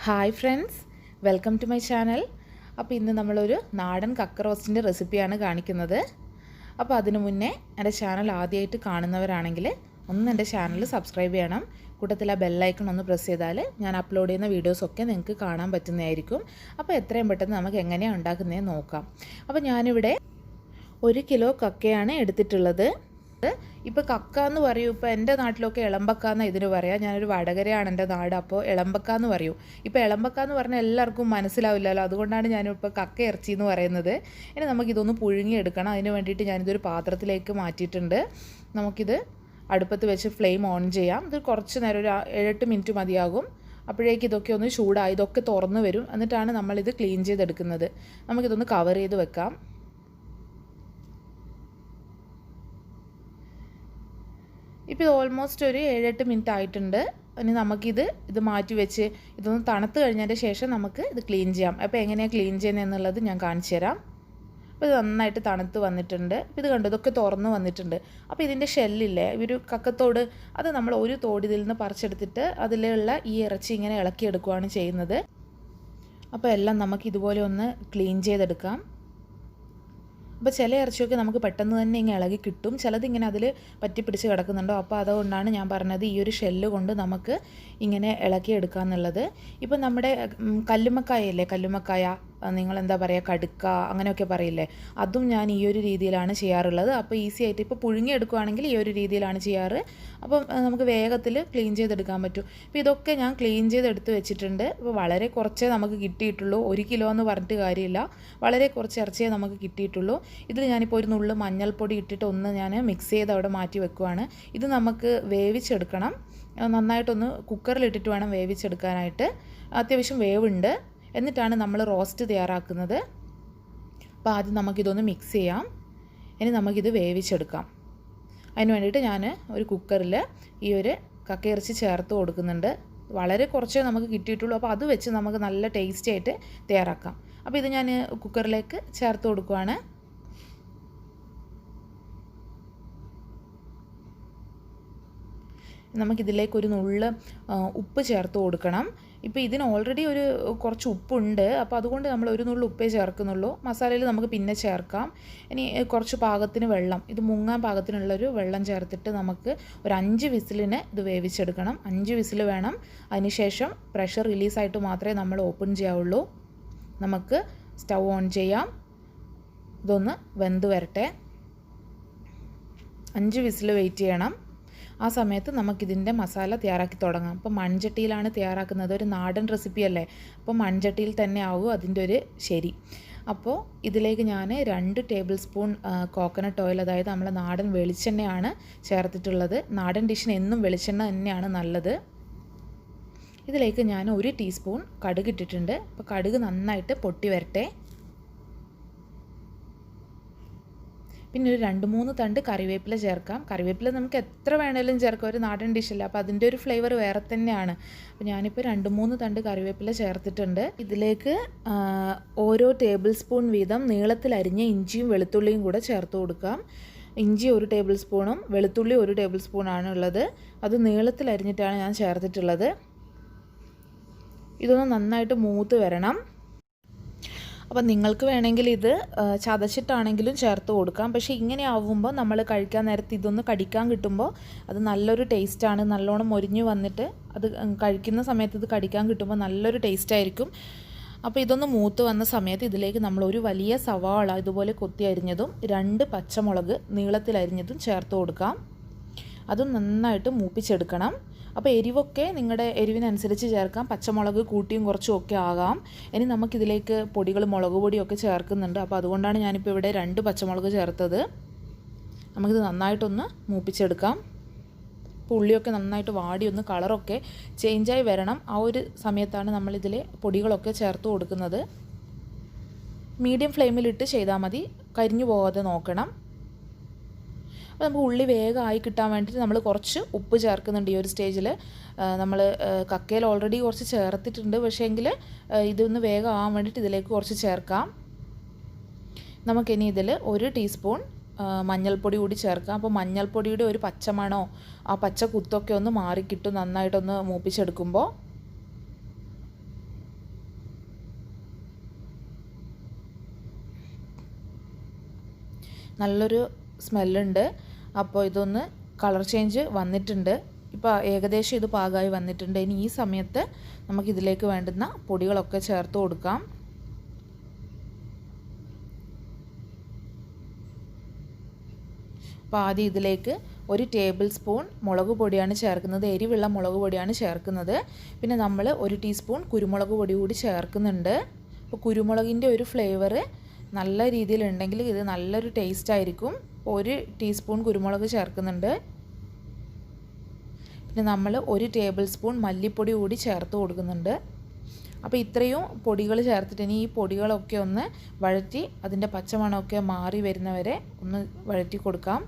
Hi friends, welcome to my channel. അപ്പോൾ ഇന്ന് നമ്മളൊരു നാടൻ കക്ക റോസ്റ്റിൻ്റെ റെസിപ്പിയാണ് കാണിക്കുന്നത്. അപ്പോൾ അതിനു മുന്നേ എൻ്റെ ചാനൽ ആദ്യമായിട്ട് കാണുന്നവരാണെങ്കിൽ ഒന്ന് എൻ്റെ ചാനൽ സബ്സ്ക്രൈബ് ചെയ്യണം. കൂട്ടത്തിൽ ആ ബെല്ലൈക്കൺ ഒന്ന് പ്രസ് ചെയ്താൽ ഞാൻ അപ്ലോഡ് ചെയ്യുന്ന വീഡിയോസൊക്കെ നിങ്ങൾക്ക് കാണാൻ പറ്റുന്നതായിരിക്കും. അപ്പോൾ എത്രയും പെട്ടെന്ന് നമുക്ക് എങ്ങനെയാണ് ഉണ്ടാക്കുന്നതെന്ന് നോക്കാം. അപ്പോൾ ഞാനിവിടെ 1 കിലോ കക്കയാണ് എടുത്തിട്ടുള്ളത്. ഇപ്പോൾ കക്ക എന്ന് പറയൂ, ഇപ്പോൾ എൻ്റെ നാട്ടിലൊക്കെ ഇളമ്പക്ക എന്നാണ് ഇതിന് പറയാം. ഞാനൊരു വടകരയാണ് എൻ്റെ നാട്, അപ്പോൾ ഇളമ്പക്ക എന്ന് പറയൂ. ഇപ്പോൾ ഇളമ്പക്ക എന്ന് പറഞ്ഞാൽ എല്ലാവർക്കും മനസ്സിലാവില്ലല്ലോ, അതുകൊണ്ടാണ് ഞാനിപ്പോൾ കക്ക ഇറച്ചി എന്ന് പറയുന്നത്. ഇനി നമുക്കിതൊന്ന് പുഴുങ്ങിയെടുക്കണം. അതിന് വേണ്ടിയിട്ട് ഞാനിതൊരു പാത്രത്തിലേക്ക് മാറ്റിയിട്ടുണ്ട്. നമുക്കിത് അടുപ്പത്ത് വെച്ച് ഫ്ലെയിം ഓൺ ചെയ്യാം. ഇത് കുറച്ച് നേരം ഒരു 7-8 മിനിറ്റ് മതിയാകും. അപ്പോഴേക്ക് ഇതൊക്കെ ഒന്ന് ചൂടായി, ഇതൊക്കെ തുറന്നു വരും. എന്നിട്ടാണ് നമ്മളിത് ക്ലീൻ ചെയ്തെടുക്കുന്നത്. നമുക്കിതൊന്ന് കവർ ചെയ്ത് വെക്കാം. ഇപ്പോൾ ഇത് ഓൾമോസ്റ്റ് ഒരു 7-8 മിനിറ്റ് ആയിട്ടുണ്ട്. ഇനി നമുക്കിത് മാറ്റി വെച്ച് ഇതൊന്ന് തണുത്ത് കഴിഞ്ഞതിൻ്റെ ശേഷം നമുക്ക് ഇത് ക്ലീൻ ചെയ്യാം. അപ്പോൾ എങ്ങനെയാണ് ക്ലീൻ ചെയ്യുന്നത് എന്നുള്ളത് ഞാൻ കാണിച്ചു തരാം. അപ്പോൾ ഇത് നന്നായിട്ട് തണുത്ത് വന്നിട്ടുണ്ട്. അപ്പോൾ ഇത് കണ്ടു, ഇതൊക്കെ തുറന്ന് വന്നിട്ടുണ്ട്. അപ്പോൾ ഇതിൻ്റെ ഷെല്ലില്ലേ, ഒരു കക്കത്തോട്, അത് നമ്മൾ ഒരു തോട് ഇതിൽ നിന്ന് പറിച്ചെടുത്തിട്ട് അതിലുള്ള ഈ ഇറച്ചി ഇങ്ങനെ ഇളക്കിയെടുക്കുകയാണ് ചെയ്യുന്നത്. അപ്പോൾ എല്ലാം നമുക്ക് ഇതുപോലെ ഒന്ന് ക്ലീൻ ചെയ്തെടുക്കാം. അപ്പോൾ ചില ഇറച്ചിയൊക്കെ നമുക്ക് പെട്ടെന്ന് തന്നെ ഇങ്ങനെ ഇളകി കിട്ടും, ചിലതിങ്ങനെ അതിൽ പറ്റി പിടിച്ച് കിടക്കുന്നുണ്ടോ. അപ്പോൾ അതുകൊണ്ടാണ് ഞാൻ പറഞ്ഞത് ഈ ഒരു ഷെല്ല് കൊണ്ട് നമുക്ക് ഇങ്ങനെ ഇളക്കിയെടുക്കുക എന്നുള്ളത്. ഇപ്പം നമ്മുടെ കല്ലുമ്മക്കായല്ലേ, കല്ലുമ്മക്കായ നിങ്ങളെന്താ പറയുക, കടുക്ക അങ്ങനെയൊക്കെ പറയില്ലേ, അതും ഞാൻ ഈ ഒരു രീതിയിലാണ് ചെയ്യാറുള്ളത്. അപ്പോൾ ഈസി ആയിട്ട് ഇപ്പോൾ പുഴുങ്ങിയെടുക്കുകയാണെങ്കിൽ ഈ ഒരു രീതിയിലാണ് ചെയ്യാറ്. അപ്പം നമുക്ക് വേഗത്തിൽ ക്ലീൻ ചെയ്തെടുക്കാൻ പറ്റും. അപ്പോൾ ഇതൊക്കെ ഞാൻ ക്ലീൻ ചെയ്തെടുത്ത് വെച്ചിട്ടുണ്ട്. അപ്പോൾ വളരെ കുറച്ചേ നമുക്ക് കിട്ടിയിട്ടുള്ളൂ. 1 കിലോ എന്ന് പറഞ്ഞിട്ട് കാര്യമില്ല, വളരെ കുറച്ച് ഇറച്ചിയേ നമുക്ക് കിട്ടിയിട്ടുള്ളൂ. ഇതിൽ ഞാനിപ്പോൾ ഒരു നുള്ളു മഞ്ഞൾപ്പൊടി ഇട്ടിട്ട് ഒന്ന് ഞാൻ മിക്സ് ചെയ്ത് അവിടെ മാറ്റി വെക്കുവാണ്. ഇത് നമുക്ക് വേവിച്ചെടുക്കണം. നന്നായിട്ടൊന്ന് കുക്കറിലിട്ടിട്ട് വേണം വേവിച്ചെടുക്കാനായിട്ട്. അത്യാവശ്യം വേവുണ്ട്. എന്നിട്ടാണ് നമ്മൾ റോസ്റ്റ് തയ്യാറാക്കുന്നത്. അപ്പോൾ ആദ്യം നമുക്കിതൊന്ന് മിക്സ് ചെയ്യാം. ഇനി നമുക്കിത് വേവിച്ചെടുക്കാം. അതിന് വേണ്ടിയിട്ട് ഞാൻ ഒരു കുക്കറിൽ ഈ ഒരു കക്കയിറച്ചി ചേർത്ത് കൊടുക്കുന്നുണ്ട്. വളരെ കുറച്ചേ നമുക്ക് കിട്ടിയിട്ടുള്ളൂ. അപ്പോൾ അത് വെച്ച് നമുക്ക് നല്ല ടേസ്റ്റി ആയിട്ട് തയ്യാറാക്കാം. അപ്പോൾ ഇത് ഞാൻ കുക്കറിലേക്ക് ചേർത്ത് കൊടുക്കുവാണ്. നമുക്കിതിലേക്ക് ഒരു നുള്ള് ഉപ്പ് ചേർത്ത് കൊടുക്കണം. ഇപ്പോൾ ഇതിന് ഓൾറെഡി കുറച്ച് ഉപ്പുണ്ട്. അപ്പോൾ അതുകൊണ്ട് നമ്മൾ ഒരു നുള്ളു ഉപ്പേ ചേർക്കുന്നുള്ളൂ. മസാലയിൽ നമുക്ക് പിന്നെ ചേർക്കാം. ഇനി കുറച്ച് പാകത്തിന് വെള്ളം, ഇത് മുങ്ങാൻ പാകത്തിനുള്ളൊരു വെള്ളം ചേർത്തിട്ട് നമുക്ക് ഒരു 5 വിസിലിന് ഇത് വേവിച്ചെടുക്കണം. 5 വിസിൽ വേണം. അതിനുശേഷം പ്രഷർ റിലീസായിട്ട് മാത്രമേ നമ്മൾ ഓപ്പൺ ചെയ്യാവുള്ളൂ. നമുക്ക് സ്റ്റൗ ഓൺ ചെയ്യാം. ഇതൊന്ന് വെന്ത് വരട്ടെ. 5 വിസിൽ വെയിറ്റ് ചെയ്യണം. ആ സമയത്ത് നമുക്കിതിൻ്റെ മസാല തയ്യാറാക്കി തുടങ്ങാം. അപ്പോൾ മൺചട്ടിയിലാണ് തയ്യാറാക്കുന്നത്, ഒരു നാടൻ റെസിപ്പി അല്ലേ, അപ്പോൾ മൺചട്ടിയിൽ തന്നെ ആവും അതിൻ്റെ ഒരു ശരി. അപ്പോൾ ഇതിലേക്ക് ഞാൻ 2 ടേബിൾ സ്പൂൺ കോക്കനട്ട് ഓയിൽ, അതായത് നമ്മളെ നാടൻ വെളിച്ചെണ്ണയാണ് ചേർത്തിട്ടുള്ളത്. നാടൻ ഡിഷിന് എന്നും വെളിച്ചെണ്ണ തന്നെയാണ് നല്ലത്. ഇതിലേക്ക് ഞാൻ 1 ടീസ്പൂൺ കടുക് ഇട്ടിട്ടുണ്ട്. അപ്പോൾ കടുക് നന്നായിട്ട് പൊട്ടി വരട്ടെ. പിന്നെ ഒരു 2-3 തണ്ട് കറിവേപ്പില ചേർക്കാം. കറിവേപ്പില നമുക്ക് എത്ര വേണേലും ചേർക്കാം, ഒരു നാടൻ ഡിഷല്ല, അപ്പോൾ അതിൻ്റെ ഒരു ഫ്ലേവർ വേറെ തന്നെയാണ്. അപ്പോൾ ഞാനിപ്പോൾ 2-3 തണ്ട് കറിവേപ്പില ചേർത്തിട്ടുണ്ട്. ഇതിലേക്ക് ഓരോ ടേബിൾ സ്പൂൺ വീതം നീളത്തിൽ അരിഞ്ഞ ഇഞ്ചിയും വെളുത്തുള്ളിയും കൂടെ ചേർത്ത് കൊടുക്കാം. ഇഞ്ചി 1 ടേബിൾ സ്പൂണും വെളുത്തുള്ളി 1 ടേബിൾ സ്പൂണാണ് ഉള്ളത്. അത് നീളത്തിൽ അരിഞ്ഞിട്ടാണ് ഞാൻ ചേർത്തിട്ടുള്ളത്. ഇതൊന്ന് നന്നായിട്ട് മൂത്ത് വരണം. അപ്പം നിങ്ങൾക്ക് വേണമെങ്കിൽ ഇത് ചതച്ചിട്ടാണെങ്കിലും ചേർത്ത് കൊടുക്കാം. പക്ഷേ ഇങ്ങനെ ആവുമ്പോൾ നമ്മൾ കഴിക്കാൻ നേരത്ത് ഇതൊന്ന് കടിക്കാൻ കിട്ടുമ്പോൾ അത് നല്ലൊരു ടേസ്റ്റാണ്. നല്ലോണം മൊരിഞ്ഞ് വന്നിട്ട് അത് കഴിക്കുന്ന സമയത്ത് ഇത് കടിക്കാൻ കിട്ടുമ്പോൾ നല്ലൊരു ടേസ്റ്റായിരിക്കും. അപ്പോൾ ഇതൊന്ന് മൂത്ത് വന്ന സമയത്ത് ഇതിലേക്ക് നമ്മൾ ഒരു വലിയ സവാള ഇതുപോലെ കൊത്തി അരിഞ്ഞതും 2 പച്ചമുളക് നീളത്തിൽ അരിഞ്ഞതും ചേർത്ത് കൊടുക്കാം. അതും നന്നായിട്ട് മൂപ്പിച്ചെടുക്കണം. അപ്പോൾ എരിവൊക്കെ നിങ്ങളുടെ എരിവിനനുസരിച്ച് ചേർക്കാം. പച്ചമുളക് കൂട്ടിയും കുറച്ചും ഒക്കെ ആകാം. ഇനി നമുക്കിതിലേക്ക് പൊടികൾ, മുളക് പൊടിയൊക്കെ ചേർക്കുന്നുണ്ട്. അപ്പോൾ അതുകൊണ്ടാണ് ഞാനിപ്പോൾ ഇവിടെ 2 പച്ചമുളക് ചേർത്തത്. നമുക്കിത് നന്നായിട്ടൊന്ന് മൂപ്പിച്ചെടുക്കാം. അപ്പോൾ ഉള്ളിയൊക്കെ നന്നായിട്ട് വാടി ഒന്ന് കളറൊക്കെ ചേഞ്ചായി വരണം. ആ ഒരു സമയത്താണ് നമ്മളിതിൽ പൊടികളൊക്കെ ചേർത്ത് കൊടുക്കുന്നത്. മീഡിയം ഫ്ലെയിമിലിട്ട് ചെയ്താൽ മതി, കരിഞ്ഞു പോകാതെ നോക്കണം. അപ്പോൾ നമുക്ക് ഉള്ളി വേഗമായി കിട്ടാൻ വേണ്ടിയിട്ട് നമ്മൾ കുറച്ച് ഉപ്പ് ചേർക്കുന്നുണ്ട്. ഈ ഒരു സ്റ്റേജിൽ നമ്മൾ കക്കയിൽ ഓൾറെഡി കുറച്ച് ചേർത്തിട്ടുണ്ട്, പക്ഷേ എങ്കിൽ ഇതൊന്ന് വേഗം ആവാൻ വേണ്ടിയിട്ട് ഇതിലേക്ക് കുറച്ച് ചേർക്കാം. നമുക്കിനി ഇതിൽ 1 ടീസ്പൂൺ മഞ്ഞൾപ്പൊടി കൂടി ചേർക്കാം. അപ്പോൾ മഞ്ഞൾപ്പൊടിയുടെ ഒരു പച്ചമണോ ആ പച്ച കുത്തൊക്കെ ഒന്ന് മാറിക്കിട്ടും നന്നായിട്ടൊന്ന് മൂപ്പിച്ചെടുക്കുമ്പോൾ. നല്ലൊരു സ്മെല്ലുണ്ട്. അപ്പോൾ ഇതൊന്ന് കളർ ചേഞ്ച് വന്നിട്ടുണ്ട്. ഇപ്പോൾ ഏകദേശം ഇത് പാകമായി വന്നിട്ടുണ്ട്. ഇനി ഈ സമയത്ത് നമുക്കിതിലേക്ക് വേണ്ടുന്ന പൊടികളൊക്കെ ചേർത്ത് കൊടുക്കാം. അപ്പോൾ ആദ്യം ഇതിലേക്ക് 1 ടേബിൾ സ്പൂൺ മുളക് പൊടിയാണ് ചേർക്കുന്നത്. എരിവുള്ള മുളക് പൊടിയാണ് ചേർക്കുന്നത്. പിന്നെ നമ്മൾ 1 ടീസ്പൂൺ കുരുമുളക് പൊടി കൂടി ചേർക്കുന്നുണ്ട്. അപ്പോൾ കുരുമുളകിൻ്റെ ഒരു ഫ്ലേവർ നല്ല രീതിയിലുണ്ടെങ്കിൽ ഇത് നല്ലൊരു ടേസ്റ്റ് ആയിരിക്കും. 1 ടീസ്പൂൺ കുരുമുളക് ചേർക്കുന്നുണ്ട്. പിന്നെ നമ്മൾ 1 ടേബിൾ സ്പൂൺ മല്ലിപ്പൊടി കൂടി ചേർത്ത് കൊടുക്കുന്നുണ്ട്. അപ്പോൾ ഇത്രയും പൊടികൾ ചേർത്തിട്ട് ഇനി ഈ പൊടികളൊക്കെ ഒന്ന് വഴറ്റി അതിൻ്റെ പച്ചമണമൊക്കെ മാറി വരുന്നവരെ ഒന്ന് വഴറ്റി കൊടുക്കാം.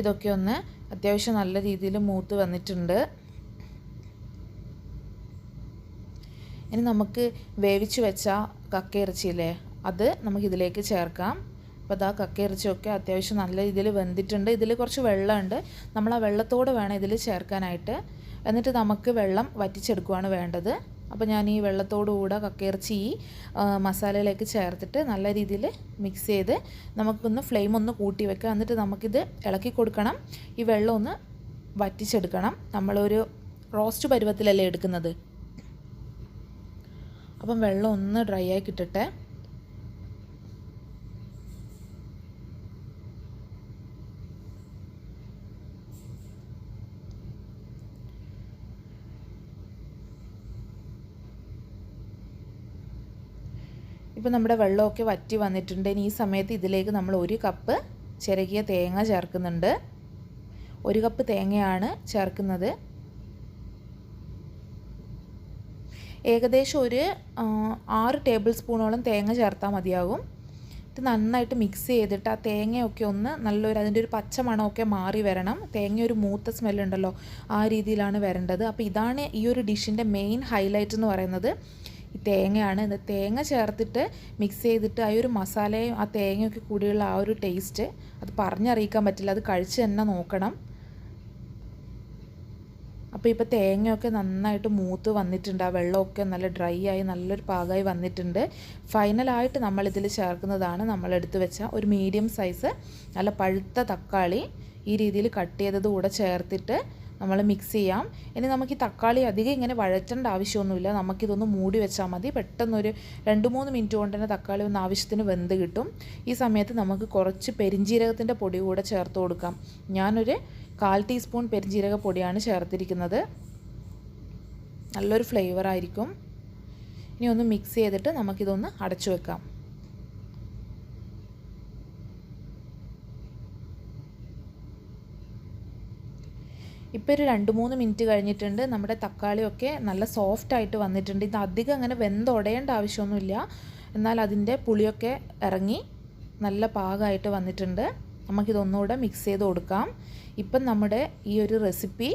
ഇതൊക്കെ ഒന്ന് അത്യാവശ്യം നല്ല രീതിയിൽ മൂത്ത് വന്നിട്ടുണ്ട്. ഇനി നമുക്ക് വേവിച്ച് വെച്ച കക്കയിറച്ചിയില്ലേ, അത് നമുക്കിതിലേക്ക് ചേർക്കാം. അപ്പോൾ അതാ കക്കയിറച്ചിയൊക്കെ അത്യാവശ്യം നല്ല രീതിയിൽ വെന്തിട്ടുണ്ട്. ഇതിൽ കുറച്ച് വെള്ളമുണ്ട്. നമ്മൾ ആ വെള്ളത്തോടെ വേണം ഇതിൽ ചേർക്കാനായിട്ട്. എന്നിട്ട് നമുക്ക് വെള്ളം വറ്റിച്ചെടുക്കുകയാണ് വേണ്ടത്. അപ്പോൾ ഞാൻ ഈ വെള്ളത്തോടുകൂടെ കക്കയിറച്ചി ഈ മസാലയിലേക്ക് ചേർത്തിട്ട് നല്ല രീതിയിൽ മിക്സ് ചെയ്ത് നമുക്കൊന്ന് ഫ്ലെയിം ഒന്ന് കൂട്ടി വെക്കാം. എന്നിട്ട് നമുക്കിത് ഇളക്കി കൊടുക്കണം. ഈ വെള്ളം ഒന്ന് വറ്റിച്ചെടുക്കണം. നമ്മളൊരു റോസ്റ്റ് പരുവത്തിലല്ലേ എടുക്കുന്നത്. അപ്പം വെള്ളം ഒന്ന് ഡ്രൈ ആയി കിട്ടട്ടെ. ഇപ്പോൾ നമ്മുടെ വെള്ളമൊക്കെ വറ്റി വന്നിട്ടുണ്ട്. ഇനി ഈ സമയത്ത് ഇതിലേക്ക് നമ്മൾ 1 കപ്പ് ചിരകിയ തേങ്ങ ചേർക്കുന്നുണ്ട്. 1 കപ്പ് തേങ്ങയാണ് ചേർക്കുന്നത്. ഏകദേശം ഒരു 6 ടേബിൾ സ്പൂണോളം തേങ്ങ ചേർത്താൽ മതിയാകും. ഇത് നന്നായിട്ട് മിക്സ് ചെയ്തിട്ട് ആ തേങ്ങയൊക്കെ ഒന്ന് നല്ലൊരു അതിൻ്റെ ഒരു പച്ച മണമൊക്കെ മാറി വരണം. തേങ്ങ ഒരു മൂത്ത സ്മെല്ലുണ്ടല്ലോ, ആ രീതിയിലാണ് വരേണ്ടത്. അപ്പോൾ ഇതാണ് ഈ ഒരു ഡിഷിൻ്റെ മെയിൻ ഹൈലൈറ്റ് എന്ന് പറയുന്നത്. ഈ തേങ്ങയാണ്. ഇത് തേങ്ങ ചേർത്തിട്ട് മിക്സ് ചെയ്തിട്ട് ആ ഒരു മസാലയും ആ തേങ്ങയൊക്കെ കൂടിയുള്ള ആ ഒരു ടേസ്റ്റ് അത് പറഞ്ഞറിയിക്കാൻ പറ്റില്ല. അത് കഴിച്ച് തന്നെ നോക്കണം. അപ്പോൾ ഇപ്പോൾ തേങ്ങയൊക്കെ നന്നായിട്ട് മൂത്ത് വന്നിട്ടുണ്ട്. ആ വെള്ളമൊക്കെ നല്ല ഡ്രൈ ആയി നല്ലൊരു പാകമായി വന്നിട്ടുണ്ട്. ഫൈനലായിട്ട് നമ്മളിതിൽ ചേർക്കുന്നതാണ് നമ്മളെടുത്ത് വെച്ച ഒരു മീഡിയം സൈസ് നല്ല പഴുത്ത തക്കാളി ഈ രീതിയിൽ കട്ട് ചെയ്തത് കൂടെ ചേർത്തിട്ട് നമ്മൾ മിക്സ് ചെയ്യാം. ഇനി നമുക്ക് ഈ തക്കാളി അധികം ഇങ്ങനെ വഴറ്റേണ്ട ആവശ്യമൊന്നുമില്ല. നമുക്കിതൊന്ന് മൂടി വെച്ചാൽ മതി. പെട്ടെന്നൊരു 2-3 മിനിറ്റ് കൊണ്ട് തന്നെ തക്കാളി ഒന്ന് ആവശ്യത്തിന് വെന്ത് കിട്ടും. ഈ സമയത്ത് നമുക്ക് കുറച്ച് പെരിഞ്ജീരകത്തിൻ്റെ പൊടി കൂടെ ചേർത്ത് കൊടുക്കാം. ഞാനൊരു 1/4 ടീസ്പൂൺ പെരിഞ്ജീരക പൊടിയാണ് ചേർത്തിരിക്കുന്നത്. നല്ലൊരു ഫ്ലേവറായിരിക്കും. ഇനി ഒന്ന് മിക്സ് ചെയ്തിട്ട് നമുക്കിതൊന്ന് അടച്ചു വെക്കാം. ഇപ്പോൾ ഒരു 2-3 മിനിറ്റ് കഴിഞ്ഞിട്ടുണ്ട്. നമ്മുടെ തക്കാളിയൊക്കെ നല്ല സോഫ്റ്റായിട്ട് വന്നിട്ടുണ്ട്. ഇത് അധികം അങ്ങനെ വെന്തുടയേണ്ട ആവശ്യമൊന്നുമില്ല. എന്നാൽ അതിൻ്റെ പുളിയൊക്കെ ഇറങ്ങി നല്ല പാകമായിട്ട് വന്നിട്ടുണ്ട്. നമുക്കിതൊന്നുകൂടെ മിക്സ് ചെയ്ത് കൊടുക്കാം. ഇപ്പം നമ്മുടെ ഈ ഒരു റെസിപ്പി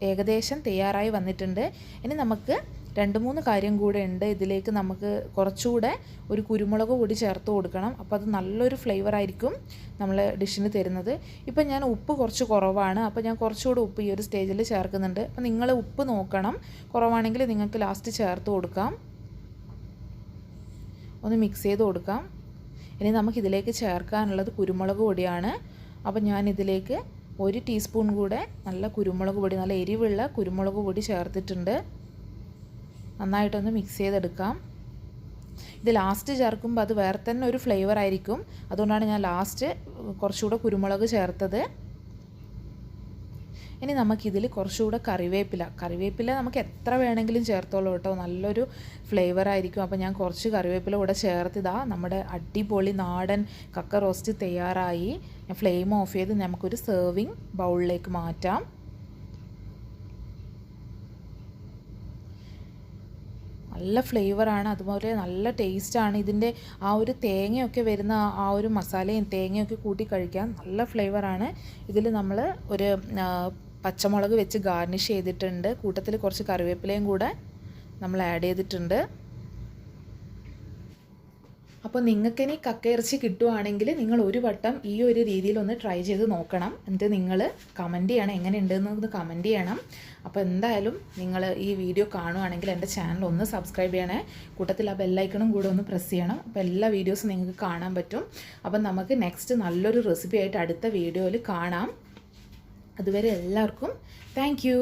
ഏകദേശം തയ്യാറായി വന്നിട്ടുണ്ട്. ഇനി നമുക്ക് 2-3 കാര്യം കൂടെ ഉണ്ട്. ഇതിലേക്ക് നമുക്ക് കുറച്ചുകൂടെ ഒരു കുരുമുളക് പൊടി ചേർത്ത് കൊടുക്കണം. അപ്പോൾ അത് നല്ലൊരു ഫ്ലേവറായിരിക്കും നമ്മൾ ഡിഷിന് തരുന്നത്. ഇപ്പം ഞാൻ ഉപ്പ് കുറച്ച് കുറവാണ്. അപ്പോൾ ഞാൻ കുറച്ചുകൂടെ ഉപ്പ് ഈ ഒരു സ്റ്റേജിൽ ചേർക്കുന്നുണ്ട്. അപ്പോൾ നിങ്ങൾ ഉപ്പ് നോക്കണം. കുറവാണെങ്കിൽ നിങ്ങൾക്ക് ലാസ്റ്റ് ചേർത്ത് കൊടുക്കാം. ഒന്ന് മിക്സ് ചെയ്ത് കൊടുക്കാം. ഇനി നമുക്കിതിലേക്ക് ചേർക്കാനുള്ളത് കുരുമുളക് പൊടിയാണ്. അപ്പോൾ ഞാനിതിലേക്ക് 1 ടീസ്പൂൺ കൂടെ നല്ല കുരുമുളക് പൊടി, നല്ല എരിവുള്ള കുരുമുളക് പൊടി ചേർത്തിട്ടുണ്ട്. നന്നായിട്ടൊന്ന് മിക്സ് ചെയ്തെടുക്കാം. ഇത് ലാസ്റ്റ് ചേർക്കുമ്പോൾ അത് വേറെ തന്നെ ഒരു ഫ്ലേവർ ആയിരിക്കും. അതുകൊണ്ടാണ് ഞാൻ ലാസ്റ്റ് കുറച്ചുകൂടെ കുരുമുളക് ചേർത്തത്. ഇനി നമുക്കിതിൽ കുറച്ചുകൂടെ കറിവേപ്പില നമുക്ക് എത്ര വേണമെങ്കിലും ചേർത്തോളൂ കേട്ടോ. നല്ലൊരു ഫ്ലേവർ ആയിരിക്കും. അപ്പോൾ ഞാൻ കുറച്ച് കറിവേപ്പില കൂടെ ചേർത്തിതാ നമ്മുടെ അടിപൊളി നാടൻ കക്ക റോസ്റ്റ് തയ്യാറായി. ഞാൻ ഫ്ലെയിം ഓഫ് ചെയ്ത് നമുക്കൊരു സെർവിങ് ബൗളിലേക്ക് മാറ്റാം. നല്ല ഫ്ലേവറാണ്, അതുപോലെ നല്ല ടേസ്റ്റാണ്. ഇതിൻ്റെ ആ ഒരു തേങ്ങയൊക്കെ വരുന്ന ആ ഒരു മസാലയും തേങ്ങയൊക്കെ കൂട്ടി കഴിക്കാൻ നല്ല ഫ്ലേവറാണ്. ഇതിൽ നമ്മൾ ഒരു പച്ചമുളക് വെച്ച് ഗാർണിഷ് ചെയ്തിട്ടുണ്ട്. കൂട്ടത്തിൽ കുറച്ച് കറിവേപ്പിലയും കൂടെ നമ്മൾ ആഡ് ചെയ്തിട്ടുണ്ട്. അപ്പോൾ നിങ്ങൾക്കിനി കക്കയിറച്ചി കിട്ടുവാണെങ്കിൽ നിങ്ങൾ ഒരു വട്ടം ഈ ഒരു രീതിയിലൊന്ന് ട്രൈ ചെയ്ത് നോക്കണം. എന്നിട്ട് നിങ്ങൾ കമൻറ്റ് ചെയ്യണം, എങ്ങനെയുണ്ടെന്ന് കമൻറ്റ് ചെയ്യണം. അപ്പോൾ എന്തായാലും നിങ്ങൾ ഈ വീഡിയോ കാണുവാണെങ്കിൽ എൻ്റെ ചാനൽ ഒന്ന് സബ്സ്ക്രൈബ് ചെയ്യണേ, കൂട്ടത്തിൽ ആ ബെല്ലൈക്കണും കൂടെ ഒന്ന് പ്രസ് ചെയ്യണം. അപ്പോൾ എല്ലാ വീഡിയോസും നിങ്ങൾക്ക് കാണാൻ പറ്റും. അപ്പം നമുക്ക് നെക്സ്റ്റ് നല്ലൊരു റെസിപ്പി ആയിട്ട് അടുത്ത വീഡിയോയിൽ കാണാം. അതുവരെ എല്ലാവർക്കും താങ്ക് യു.